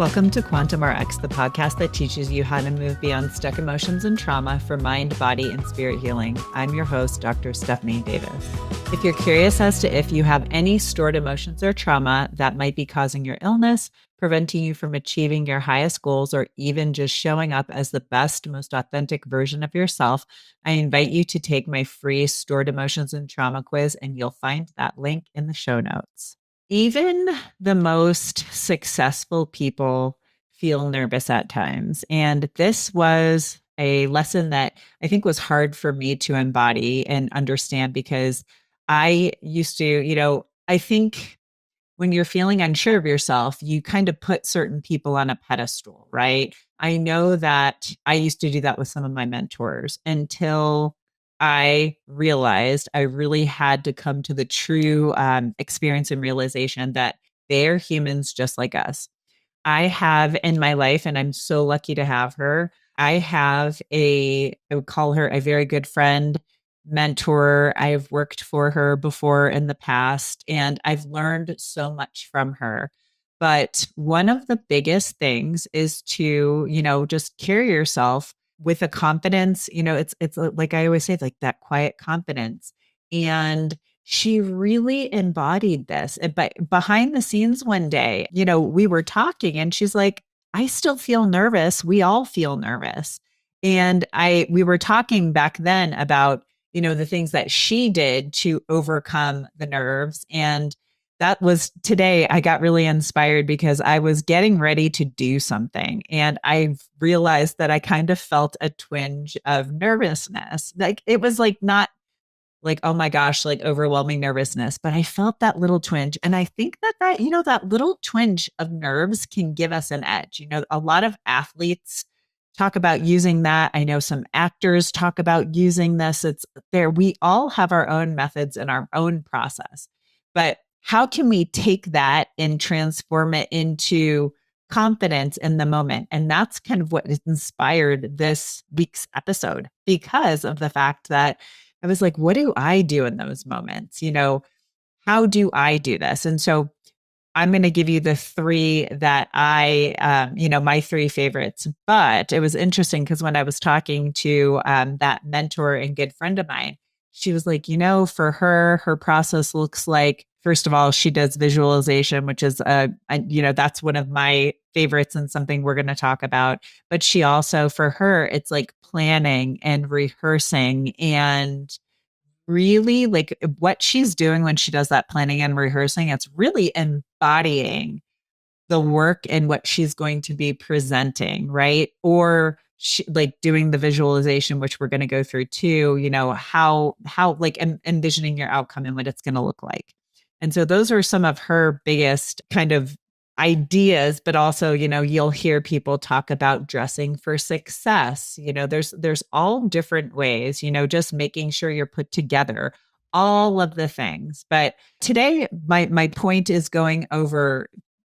Welcome to Quantum RX, the podcast that teaches you how to move beyond stuck emotions and trauma for mind, body, and spirit healing. I'm your host, Dr. Stephanie Davis. If you're curious as to if you have any stored emotions or trauma that might be causing your illness, preventing you from achieving your highest goals, or even just showing up as the best, most authentic version of yourself, I invite you to take my free Stored Emotions and Trauma quiz, and you'll find that link in the show notes. Even the most successful people feel nervous at times. And this was a lesson that I think was hard for me to embody and understand because I used to, I think when you're feeling unsure of yourself, you kind of put certain people on a pedestal, right? I know that I used to do that with some of my mentors until I realized I really had to come to the true experience and realization that they're humans just like us. I have in my life, and I'm so lucky to have her. I have I would call her a very good friend, mentor. I've worked for her before in the past, and I've learned so much from her. But one of the biggest things is to, just carry yourself with a confidence. It's like I always say, like that quiet confidence. And she really embodied this. But behind the scenes one day, we were talking and she's like, I still feel nervous. We all feel nervous. And we were talking back then about, the things that she did to overcome the nerves. And that was today, I got really inspired because I was getting ready to do something. And I realized that I kind of felt a twinge of nervousness. Like it was like not like, oh my gosh, like overwhelming nervousness. But I felt that little twinge. And I think that little twinge of nerves can give us an edge. A lot of athletes talk about using that. I know some actors talk about using this. It's there. We all have our own methods and our own process. But how can we take that and transform it into confidence in the moment? And that's kind of what inspired this week's episode because of the fact that I was like, what do I do in those moments? How do I do this? And so I'm going to give you the three that my three favorites. But it was interesting because when I was talking to that mentor and good friend of mine, she was like, for her process looks like, first of all, she does visualization, which is, that's one of my favorites and something we're going to talk about. But she also, for her, it's like planning and rehearsing and really like what she's doing when she does that planning and rehearsing, it's really embodying the work and what she's going to be presenting, right? Or she, like doing the visualization, which we're going to go through too, how like envisioning your outcome and what it's going to look like. And so those are some of her biggest kind of ideas, but also, you'll hear people talk about dressing for success. There's all different ways, just making sure you're put together, all of the things. But today, my point is going over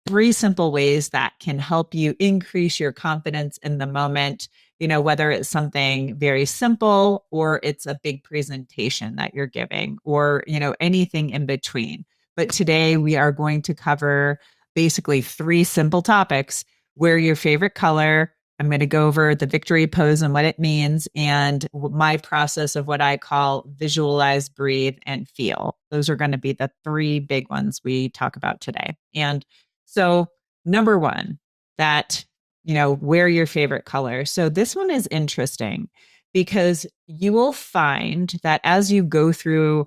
three simple ways that can help you increase your confidence in the moment, whether it's something very simple or it's a big presentation that you're giving or, anything in between. But today we are going to cover basically three simple topics: wear your favorite color. I'm going to go over the victory pose and what it means, and my process of what I call visualize, breathe, and feel. Those are going to be the three big ones we talk about today. And so, number one, that, wear your favorite color. So, this one is interesting because you will find that as you go through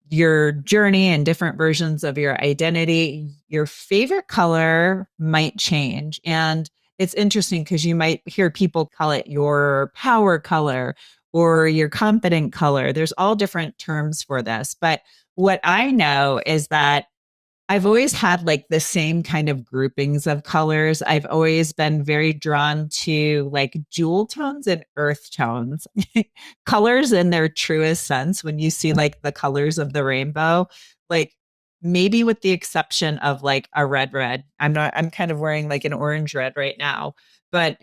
your journey and different versions of your identity, your favorite color might change. And it's interesting because you might hear people call it your power color or your confident color. There's all different terms for this. But what I know is that I've always had like the same kind of groupings of colors. I've always been very drawn to like jewel tones and earth tones, colors in their truest sense. When you see like the colors of the rainbow, like maybe with the exception of like a red. I'm kind of wearing like an orange red right now, but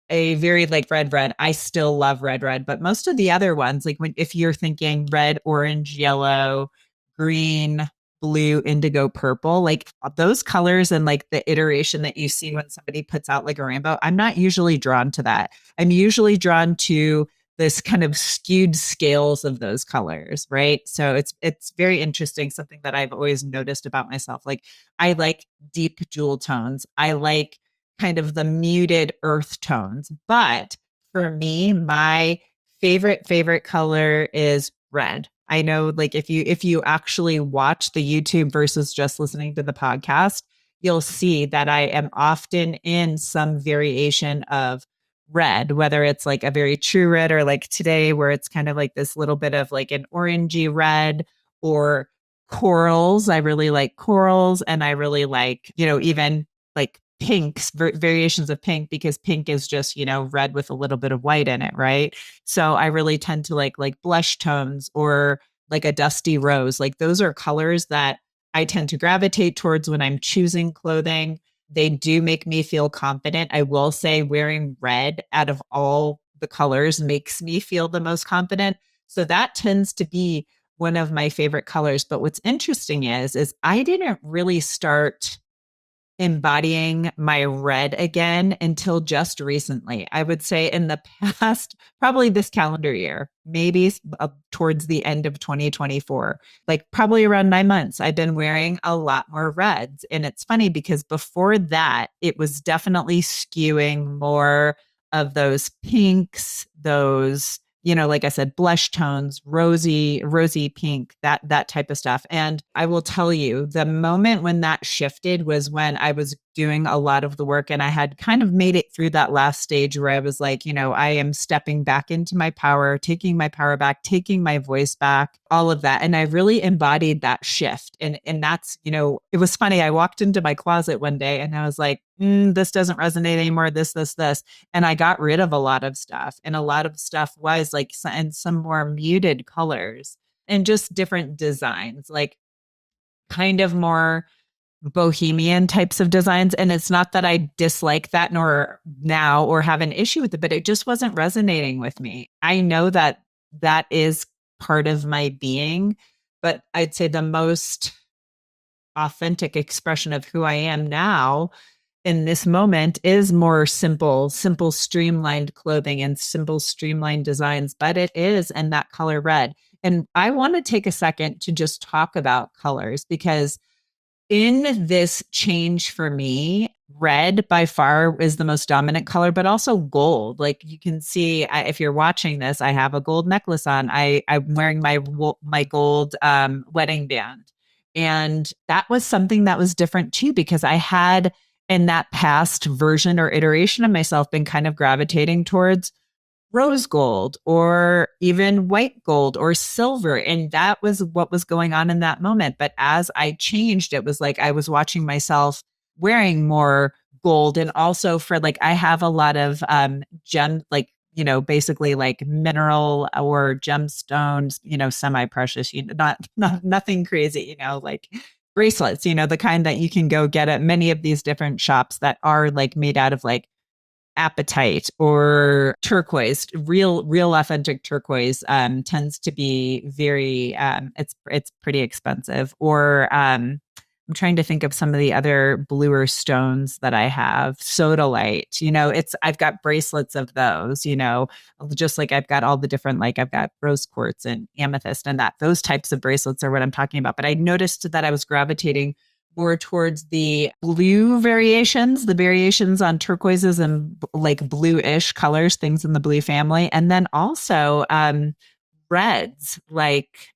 a very like red. I still love red, but most of the other ones, like if you're thinking red, orange, yellow, green, blue, indigo, purple, like those colors and like the iteration that you see when somebody puts out like a rainbow, I'm not usually drawn to that. I'm usually drawn to this kind of skewed scales of those colors, right? So it's very interesting, something that I've always noticed about myself. Like I like deep jewel tones. I like kind of the muted earth tones. But for me, my favorite color is red. I know like if you actually watch the YouTube versus just listening to the podcast, you'll see that I am often in some variation of red, whether it's like a very true red or like today where it's kind of like this little bit of like an orangey red or corals. I really like corals and I really like, even like pinks, variations of pink because pink is just, red with a little bit of white in it, right? So I really tend to like blush tones or like a dusty rose. Like those are colors that I tend to gravitate towards when I'm choosing clothing. They do make me feel confident. I will say wearing red out of all the colors makes me feel the most confident. So that tends to be one of my favorite colors. But what's interesting is I didn't really start embodying my red again until just recently. I would say in the past, probably this calendar year, maybe towards the end of 2024, like probably around 9 months, I've been wearing a lot more reds. And it's funny because before that, it was definitely skewing more of those pinks, those like I said, blush tones, rosy pink, that type of stuff. And I will tell you, the moment when that shifted was when I was doing a lot of the work and I had kind of made it through that last stage where I was like, I am stepping back into my power, taking my power back, taking my voice back, all of that. And I really embodied that shift. And that's, it was funny. I walked into my closet one day and I was like, this doesn't resonate anymore. This. And I got rid of a lot of stuff. And a lot of stuff was like, and some more muted colors and just different designs, like kind of more bohemian types of designs. And it's not that I dislike that nor now or have an issue with it, but it just wasn't resonating with me. I know that that is part of my being, but I'd say the most authentic expression of who I am now in this moment is more simple, streamlined clothing and simple, streamlined designs, but it is in that color red. And I want to take a second to just talk about colors because in this change for me, red by far is the most dominant color, but also gold. Like you can see, if you're watching this, I have a gold necklace on. I'm wearing my gold wedding band, and that was something that was different too because I had in that past version or iteration of myself been kind of gravitating towards rose gold or even white gold or silver. And that was what was going on in that moment. But as I changed, it was like I was watching myself wearing more gold. And also for like, I have a lot of gem, like, basically like mineral or gemstones, semi-precious, not nothing crazy, like bracelets, the kind that you can go get at many of these different shops that are like made out of like apatite or turquoise. Real authentic turquoise tends to be very it's pretty expensive. Or I'm trying to think of some of the other bluer stones that I have. Sodalite, I've got bracelets of those, just like I've got all the different, like I've got rose quartz and amethyst and that those types of bracelets are what I'm talking about. But I noticed that I was gravitating more towards the blue variations, the variations on turquoises and like bluish colors, things in the blue family. And then also reds like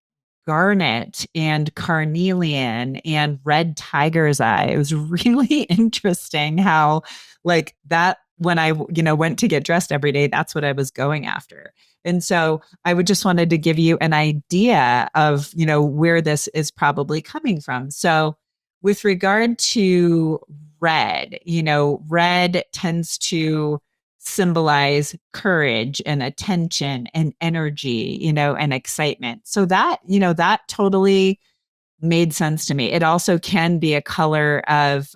garnet and carnelian and red tiger's eye. It was really interesting how like that when I, went to get dressed every day, that's what I was going after. And so I would just wanted to give you an idea of, where this is probably coming from. So with regard to red, red tends to symbolize courage and attention and energy, and excitement. So that totally made sense to me. It also can be a color of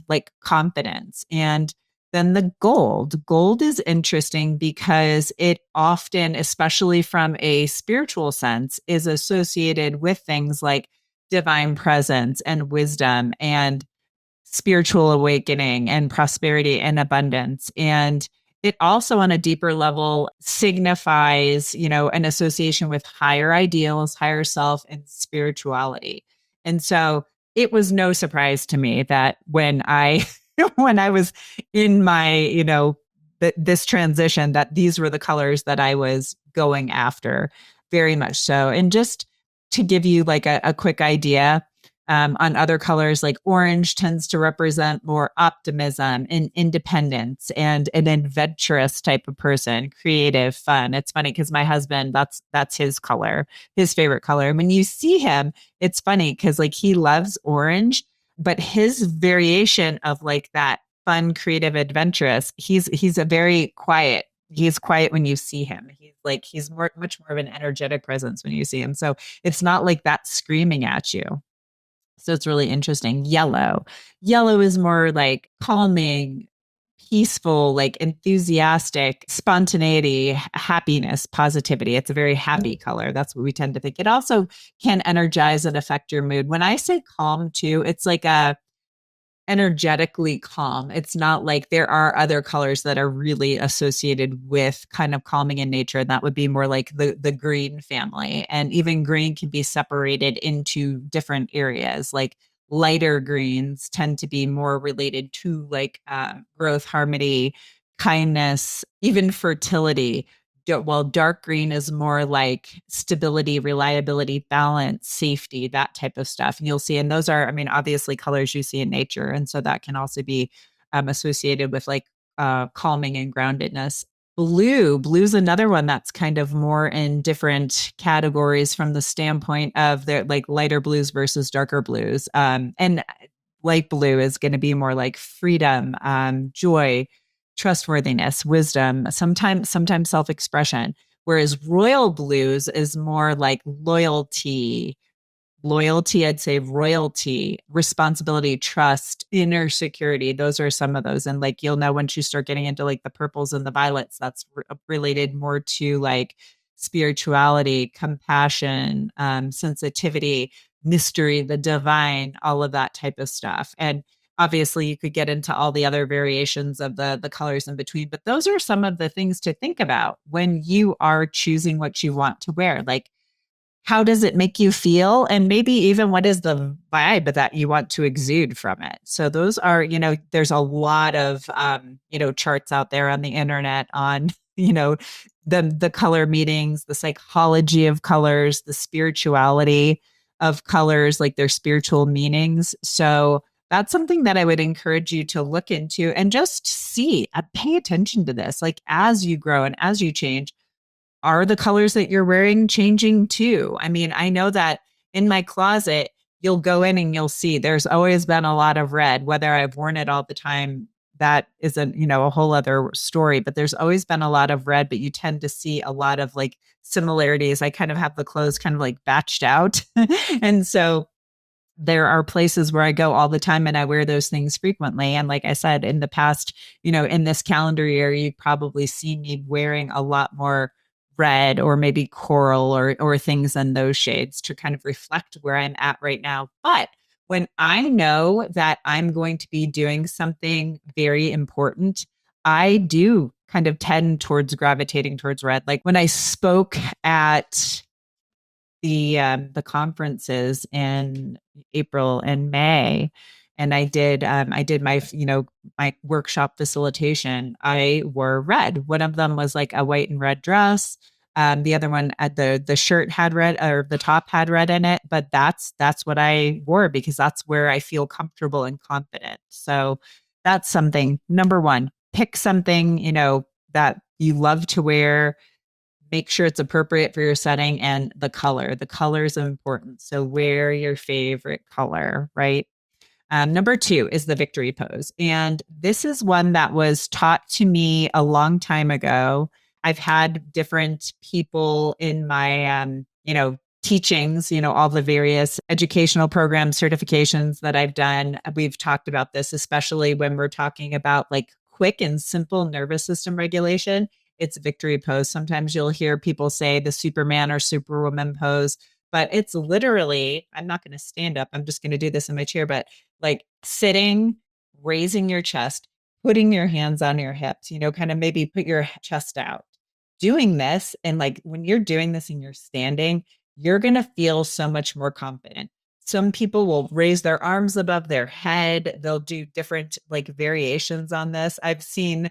like confidence. And then the gold is interesting because it often, especially from a spiritual sense, is associated with things like divine presence and wisdom and spiritual awakening and prosperity and abundance. And it also, on a deeper level, signifies, an association with higher ideals, higher self, and spirituality. And so it was no surprise to me that when I when I was in my, this transition, that these were the colors that I was going after, very much so. And just to give you like a quick idea, on other colors, like orange tends to represent more optimism and independence and an adventurous type of person, creative, fun. It's funny because my husband, that's his color, his favorite color. And when you see him, it's funny because like he loves orange, but his variation of like that fun, creative, adventurous, he's a very quiet. He's quiet when you see him. He's much more of an energetic presence when you see him. So it's not like that screaming at you. So it's really interesting. Yellow. Yellow is more like calming, peaceful, like enthusiastic, spontaneity, happiness, positivity. It's a very happy color. That's what we tend to think. It also can energize and affect your mood. When I say calm too, it's like a energetically calm. It's not like there are other colors that are really associated with kind of calming in nature. That would be more like the green family. And even green can be separated into different areas. Like lighter greens tend to be more related to like growth, harmony, kindness, even fertility. While dark green is more like stability, reliability, balance, safety, that type of stuff. And you'll see, and those are, I mean, obviously colors you see in nature. And so that can also be associated with like calming and groundedness. Blue's another one that's kind of more in different categories from the standpoint of their like lighter blues versus darker blues. And light blue is going to be more like freedom, joy, trustworthiness, wisdom, sometimes self-expression. Whereas royal blues is more like loyalty, I'd say royalty, responsibility, trust, inner security. Those are some of those. And like you'll know once you start getting into like the purples and the violets, that's related more to like spirituality, compassion, sensitivity, mystery, the divine, all of that type of stuff. And obviously you could get into all the other variations of the colors in between, but those are some of the things to think about when you are choosing what you want to wear. Like, how does it make you feel? And maybe even what is the vibe that you want to exude from it? So those are, there's a lot of, charts out there on the internet on, the color meanings, the psychology of colors, the spirituality of colors, like their spiritual meanings. So that's something that I would encourage you to look into and just see, pay attention to this. Like as you grow and as you change, are the colors that you're wearing changing too? I mean, I know that in my closet, you'll go in and you'll see there's always been a lot of red, whether I've worn it all the time. That isn't, a whole other story, but there's always been a lot of red, but you tend to see a lot of like similarities. I kind of have the clothes kind of like batched out. And so there are places where I go all the time and I wear those things frequently. And like I said, in the past, in this calendar year, you probably see me wearing a lot more red or maybe coral or things in those shades to kind of reflect where I'm at right now. But when I know that I'm going to be doing something very important, I do kind of tend towards gravitating towards red. Like when I spoke at the conferences in April and May, and I did my my workshop facilitation. I wore red. One of them was like a white and red dress. The other one, the shirt had red, or the top had red in it. But that's what I wore because that's where I feel comfortable and confident. So that's something. Number one, pick something that you love to wear, make sure it's appropriate for your setting, and the color. The color is important. So wear your favorite color, right? Number two is the victory pose. And this is one that was taught to me a long time ago. I've had different people in my, teachings, all the various educational programs, certifications that I've done. We've talked about this, especially when we're talking about like quick and simple nervous system regulation. It's victory pose. Sometimes you'll hear people say the Superman or Superwoman pose. but it's literally, I'm not going to stand up. I'm just going to do this in my chair, but like sitting, raising your chest, putting your hands on your hips, kind of maybe put your chest out, doing this. And like when you're doing this and you're standing, you're going to feel so much more confident. Some people will raise their arms above their head. They'll do different like variations on this. I've seen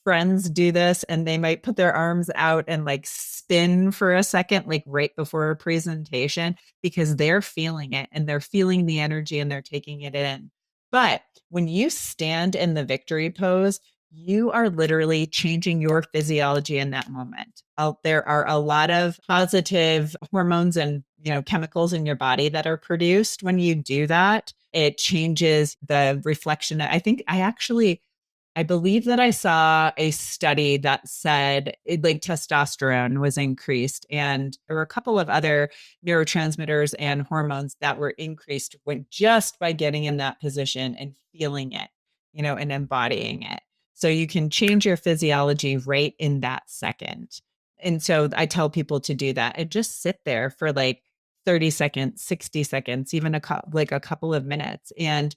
friends do this and they might put their arms out and like spin for a second, like right before a presentation, because they're feeling it and they're feeling the energy and they're taking it in. But when you stand in the victory pose, you are literally changing your physiology in that moment. There are a lot of positive hormones and chemicals in your body that are produced when you do that. It changes the reflection. I believe that I saw a study that said like testosterone was increased, and there were a couple of other neurotransmitters and hormones that were increased when just by getting in that position and feeling it, and embodying it. So you can change your physiology right in that second. And so I tell people to do that and just sit there for like 30 seconds, 60 seconds, even like a couple of minutes. And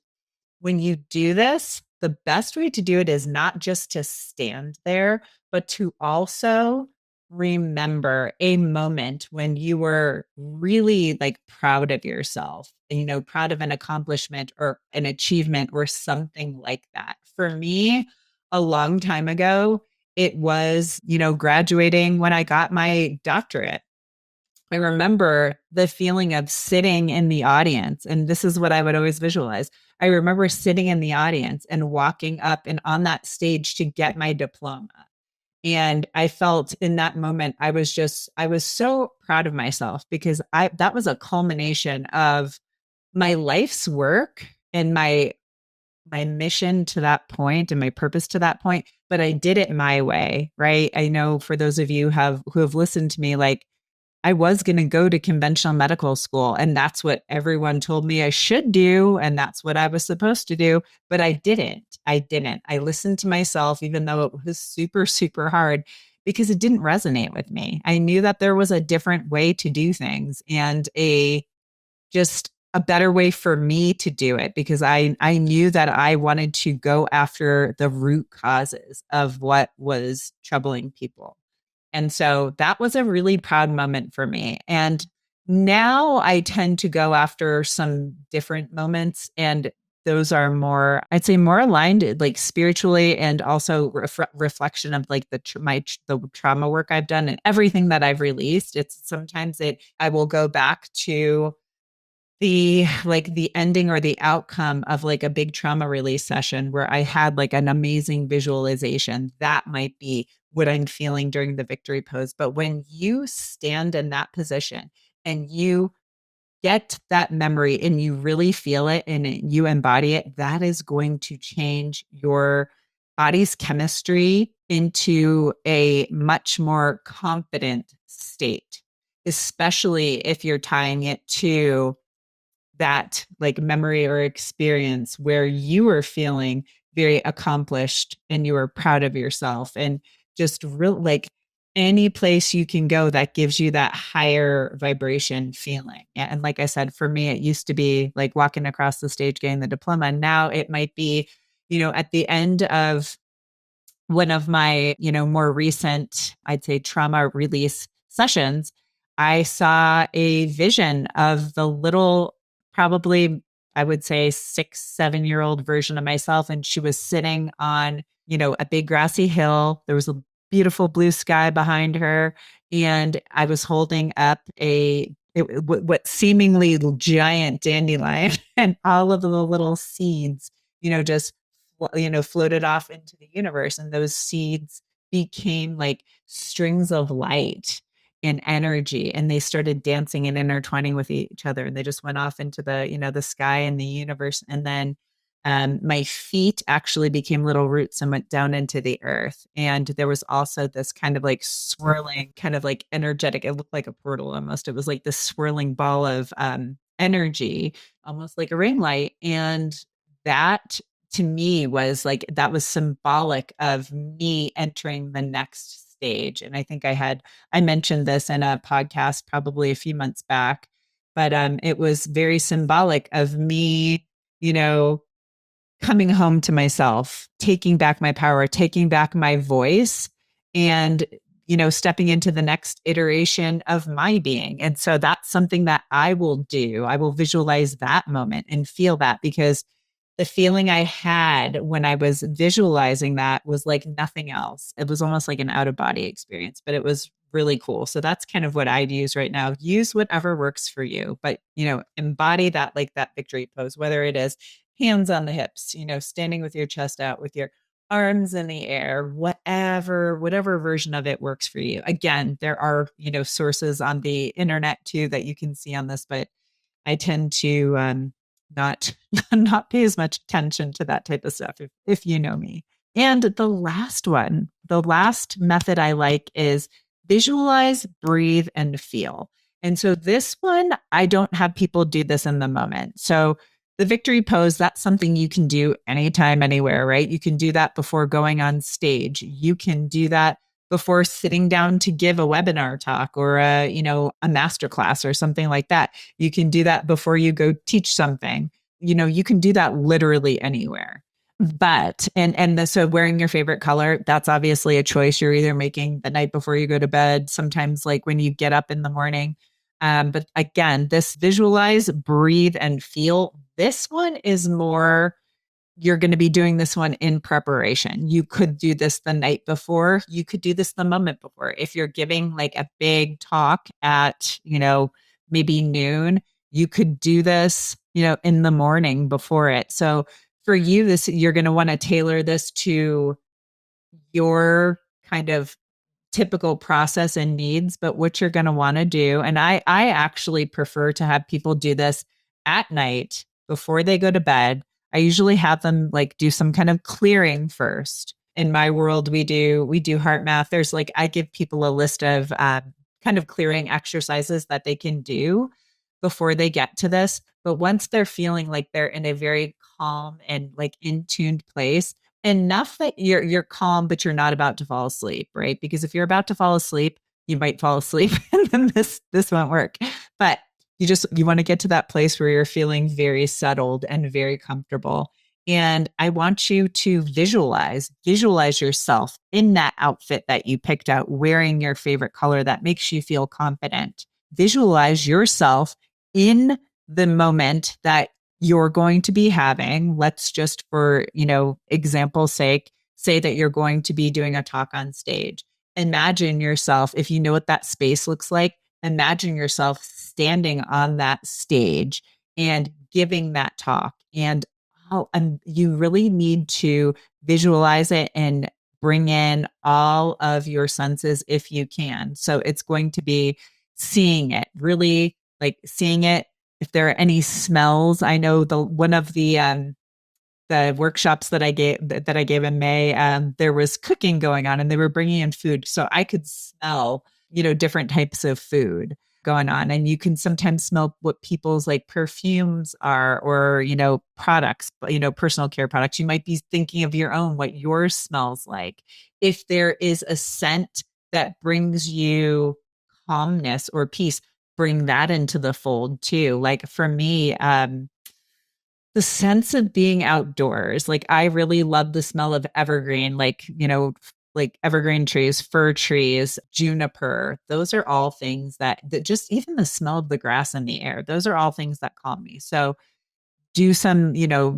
when you do this, the best way to do it is not just to stand there, but to also remember a moment when you were really like proud of yourself, proud of an accomplishment or an achievement or something like that. For me, a long time ago, it was, graduating when I got my doctorate. I remember the feeling of sitting in the audience, and this is what I would always visualize. I remember sitting in the audience and walking up and on that stage to get my diploma. And I felt in that moment, I was so proud of myself because that was a culmination of my life's work and my mission to that point and my purpose to that point, but I did it my way, right? I know for those of you who have listened to me, like I was going to go to conventional medical school, and that's what everyone told me I should do. And that's what I was supposed to do. But I didn't. I listened to myself, even though it was super, super hard because it didn't resonate with me. I knew that there was a different way to do things and just a better way for me to do it because I knew that I wanted to go after the root causes of what was troubling people. And so that was a really proud moment for me. And now I tend to go after some different moments, and those are more, I'd say, more aligned, like spiritually, and also reflection of like the trauma work I've done and everything that I've released. It's sometimes I will go back to the ending or the outcome of like a big trauma release session where I had like an amazing visualization. That might be what I'm feeling during the victory pose. But when you stand in that position and you get that memory and you really feel it and you embody it, that is going to change your body's chemistry into a much more confident state, especially if you're tying it to that like memory or experience where you were feeling very accomplished and you were proud of yourself and just real like any place you can go that gives you that higher vibration feeling. And like I said, for me, it used to be like walking across the stage getting the diploma. Now it might be, at the end of one of my, more recent, I'd say trauma release sessions, I saw a vision of the little, probably, I would say 6, 7 year old version of myself. And she was sitting on, a big grassy hill. There was a beautiful blue sky behind her. And I was holding up what seemingly giant dandelion and all of the little seeds, just floated off into the universe. And those seeds became like strings of light and energy. And they started dancing and intertwining with each other. And they just went off into the sky and the universe. And then my feet actually became little roots and went down into the earth. And there was also this kind of like swirling, kind of like energetic, it looked like a portal almost. It was like this swirling ball of energy, almost like a ring light. And that to me was like that was symbolic of me entering the next stage. And I think I mentioned this in a podcast probably a few months back. but it was very symbolic of me, you know, coming home to myself, taking back my power, taking back my voice, and, stepping into the next iteration of my being. And so that's something that I will do. I will visualize that moment and feel that, because the feeling I had when I was visualizing that was like nothing else. It was almost like an out of body experience, but it was really cool. So that's kind of what I'd use right now. Use whatever works for you, but embody that, like that victory pose, whether it is hands on the hips, standing with your chest out, with your arms in the air, whatever version of it works for you. Again, there are, sources on the internet too that you can see on this, but I tend to not not pay as much attention to that type of stuff, if you know me. And the last method I like is visualize, breathe, and feel. And so this one, I don't have people do this in the moment. So the victory pose, that's something you can do anytime, anywhere, right? You can do that before going on stage. You can do that before sitting down to give a webinar talk or a master class or something like that. You can do that before you go teach something. You can do that literally anywhere. But so wearing your favorite color, that's obviously a choice you're either making the night before you go to bed, sometimes like when you get up in the morning. But again, this visualize, breathe, and feel. This one is more, you're going to be doing this one in preparation. You could do this the night before. You could do this the moment before. If you're giving like a big talk at, maybe noon, you could do this, in the morning before it. So for you, you're going to want to tailor this to your kind of typical process and needs, but what you're going to want to do. And I actually prefer to have people do this at night before they go to bed. I usually have them like do some kind of clearing first. In my world, we do heart math. There's like, I give people a list of kind of clearing exercises that they can do before they get to this. But once they're feeling like they're in a very calm and like in tuned place, enough that you're calm, but you're not about to fall asleep, right? Because if you're about to fall asleep, you might fall asleep and then this won't work. But you want to get to that place where you're feeling very settled and very comfortable. And I want you to visualize yourself in that outfit that you picked out, wearing your favorite color that makes you feel confident. Visualize yourself in the moment that you're going to be having. Let's just, for example's sake, say that you're going to be doing a talk on stage. Imagine yourself, if you know what that space looks like, imagine yourself standing on that stage and giving that talk. And you really need to visualize it and bring in all of your senses if you can. So it's going to be seeing it, really like seeing it. If there are any smells, I know one of the workshops that I gave in May, there was cooking going on and they were bringing in food. So I could smell, different types of food going on. And you can sometimes smell what people's like perfumes are, or, products, personal care products. You might be thinking of your own, what yours smells like. If there is a scent that brings you calmness or peace, bring that into the fold too. Like for me, the sense of being outdoors. Like I really love the smell of evergreen, like evergreen trees, fir trees, juniper. Those are all things that just even the smell of the grass in the air, those are all things that calm me. So do some,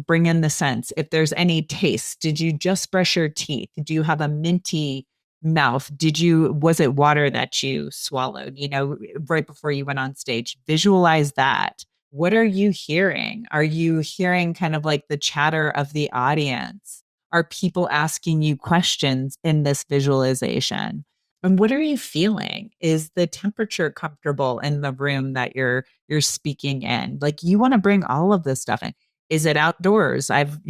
bring in the sense. If there's any taste, did you just brush your teeth? Do you have a minty mouth? Was it water that you swallowed, right before you went on stage? Visualize that. What are you hearing? Are you hearing kind of like the chatter of the audience? Are people asking you questions in this visualization? And what are you feeling? Is the temperature comfortable in the room that you're speaking in? Like you want to bring all of this stuff in. Is it outdoors? I've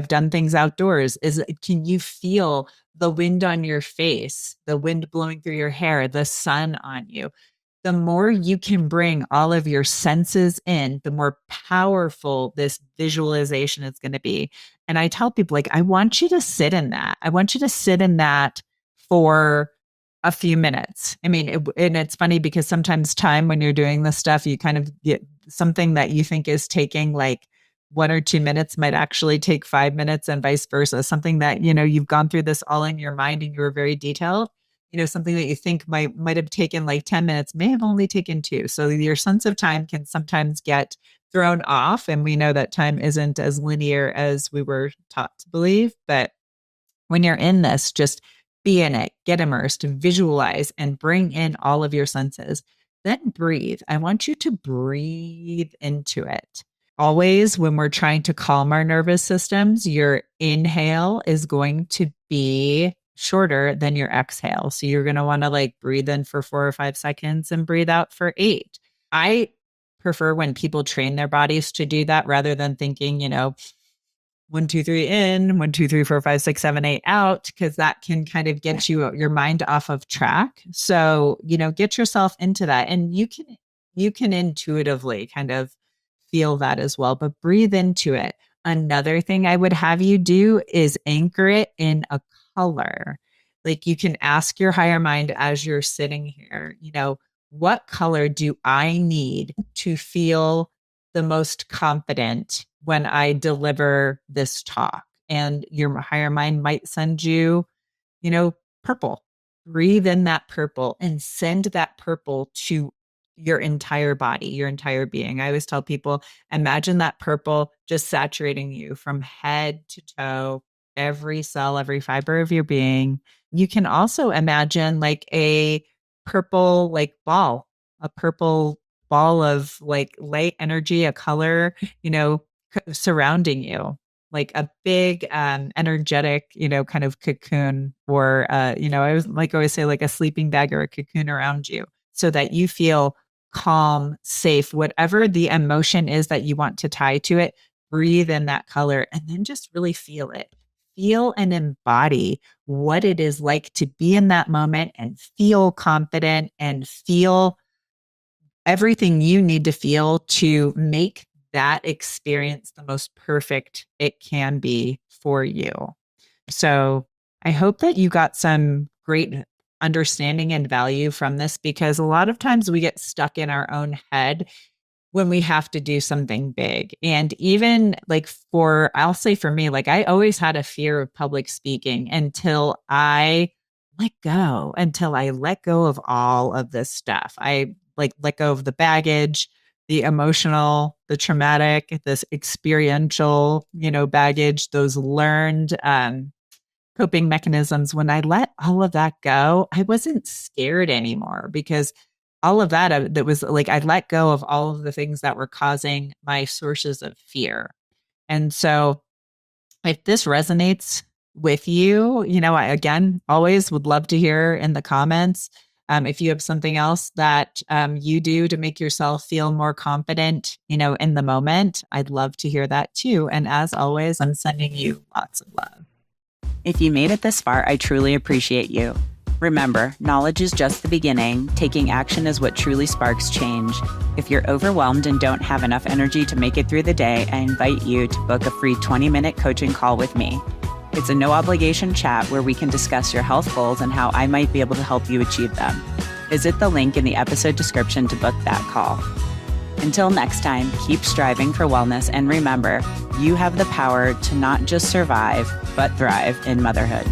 done things outdoors. Can you feel the wind on your face, the wind blowing through your hair, the sun on you? The more you can bring all of your senses in, the more powerful this visualization is going to be. And I tell people, like, I want you to sit in that. I want you to sit in that for a few minutes. I mean, and it's funny because sometimes time when you're doing this stuff, you kind of get something that you think is taking like 1 or 2 minutes might actually take 5 minutes and vice versa. Something that, you've gone through this all in your mind and you were very detailed. Something that you think might have taken like 10 minutes may have only taken 2. So your sense of time can sometimes get thrown off. And we know that time isn't as linear as we were taught to believe. But when you're in this, just be in it, get immersed, visualize, and bring in all of your senses. Then breathe. I want you to breathe into it. Always, when we're trying to calm our nervous systems, your inhale is going to be shorter than your exhale. So you're going to want to like breathe in for 4 or 5 seconds and breathe out for 8. I prefer when people train their bodies to do that rather than thinking, 1, 2, 3 in, 1, 2, 3, 4, 5, 6, 7, 8 out, because that can kind of get your mind off of track. So, get yourself into that. And you can intuitively kind of feel that as well, but breathe into it. Another thing I would have you do is anchor it in a color. Like you can ask your higher mind as you're sitting here, what color do I need to feel the most confident when I deliver this talk? And your higher mind might send you, purple. Breathe in that purple and send that purple to your entire body, your entire being. I always tell people, imagine that purple just saturating you from head to toe, every cell, every fiber of your being. You can also imagine like a purple a purple ball of like light energy, a color, surrounding you, like a big energetic, kind of cocoon, or I always say like a sleeping bag or a cocoon around you, so that you feel calm, safe, whatever the emotion is that you want to tie to it. Breathe in that color and then just really feel it. Feel and embody what it is like to be in that moment and feel confident and feel everything you need to feel to make that experience the most perfect it can be for you. So I hope that you got some great understanding and value from this, because a lot of times we get stuck in our own head when we have to do something big. And even like I'll say for me, like I always had a fear of public speaking until I let go of all of this stuff. I let go of the baggage, the emotional, the traumatic, this experiential, baggage, those learned coping mechanisms. When I let all of that go, I wasn't scared anymore, because all of that was like, I let go of all of the things that were causing my sources of fear. And so if this resonates with you, I, again, always would love to hear in the comments. If you have something else that you do to make yourself feel more confident, in the moment, I'd love to hear that too. And as always, I'm sending you lots of love. If you made it this far, I truly appreciate you. Remember, knowledge is just the beginning. Taking action is what truly sparks change. If you're overwhelmed and don't have enough energy to make it through the day, I invite you to book a free 20-minute coaching call with me. It's a no-obligation chat where we can discuss your health goals and how I might be able to help you achieve them. Visit the link in the episode description to book that call. Until next time, keep striving for wellness, and remember, you have the power to not just survive, but thrive in motherhood.